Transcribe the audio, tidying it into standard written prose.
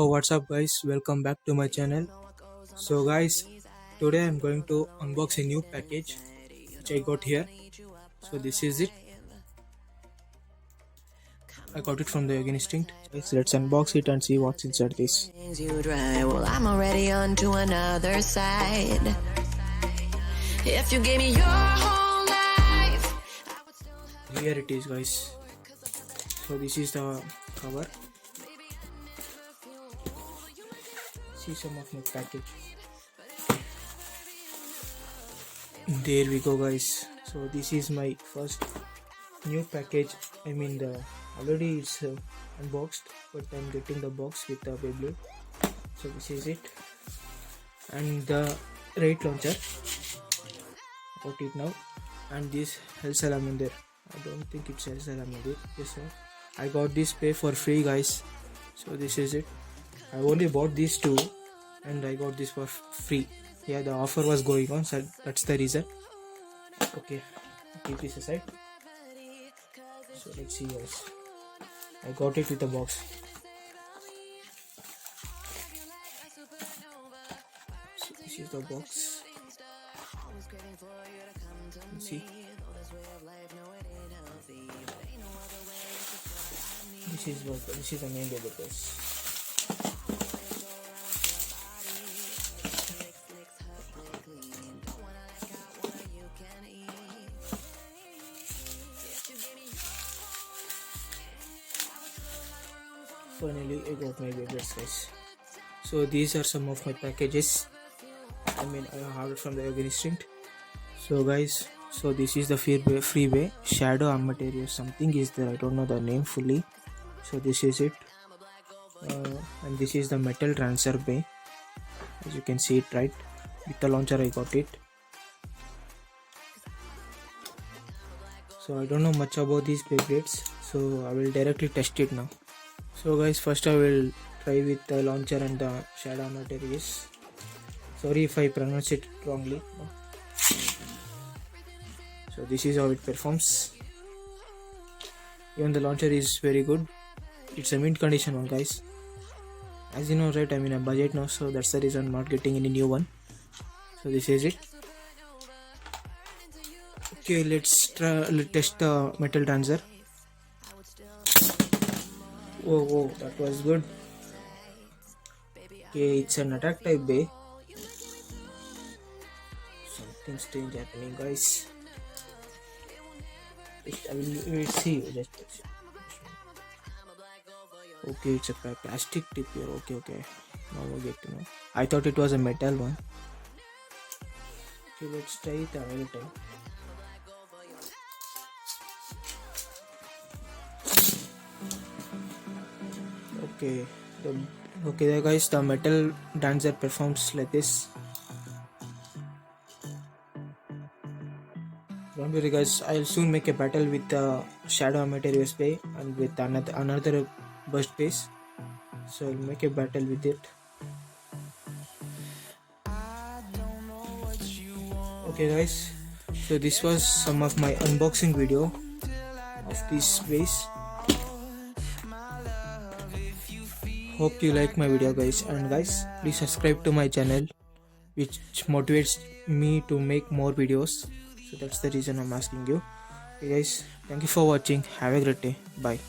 what's up guys, welcome back to my channel. So guys, today I'm going to unbox a new package which I got here. So this is it. I got it from the Yoginstinct. Guys, let's unbox it and see what's inside this. Well, I'm already on to another side. If you gave me your whole life, Here it is guys. So this is the cover. See some of my package. There we go guys. So this is my first new package. Already it's unboxed, but I'm getting the box with the Beyblade. So this is it, and the rate launcher. Got it now, and this health salamander. I don't think it's health salamander. Yes sir. I got this pay for free guys. So this is it. I only bought these two, and I got this for free. Yeah, the offer was going on, so that's the reason. Okay, keep this aside. So let's see guys. I got it with the box. So this is the box. See, this is the main device. Finally, I got my Beyblades guys. So these are some of my packages. I have it from the Yoginstinct. So guys, so this is the freeway shadow amateur something is there. I don't know the name fully. So this is it, and this is the metal transfer bay. As you can see it right with the launcher. I got it. So I don't know much about these Beyblades, so I will directly test it now. So guys, first I will try with the launcher and the shadow amateur. Sorry if I pronounce it wrongly. So this is how it performs. Even the launcher is very good. It's a mint condition one guys. As you know right, I'm in a budget now, so that's the reason I'm not getting any new one. So this is it. Okay, let's test the metal transfer. Whoa, that was good. Okay, it's an attack type bay. Something strange happening guys. I will see. Okay, it's a plastic tip here. Okay. Now I get to know. I thought it was a metal one. Okay, let's try it another time. Okay there guys, the metal dancer performs like this. Don't worry guys, I'll soon make a battle with the shadow amateur USB and with another burst base. So I'll make a battle with it. Okay guys, so this was some of my unboxing video of this base. Hope you like my video guys, and guys please subscribe to my channel, which motivates me to make more videos. So that's the reason I'm asking you. Okay guys, thank you for watching. Have a great day. Bye.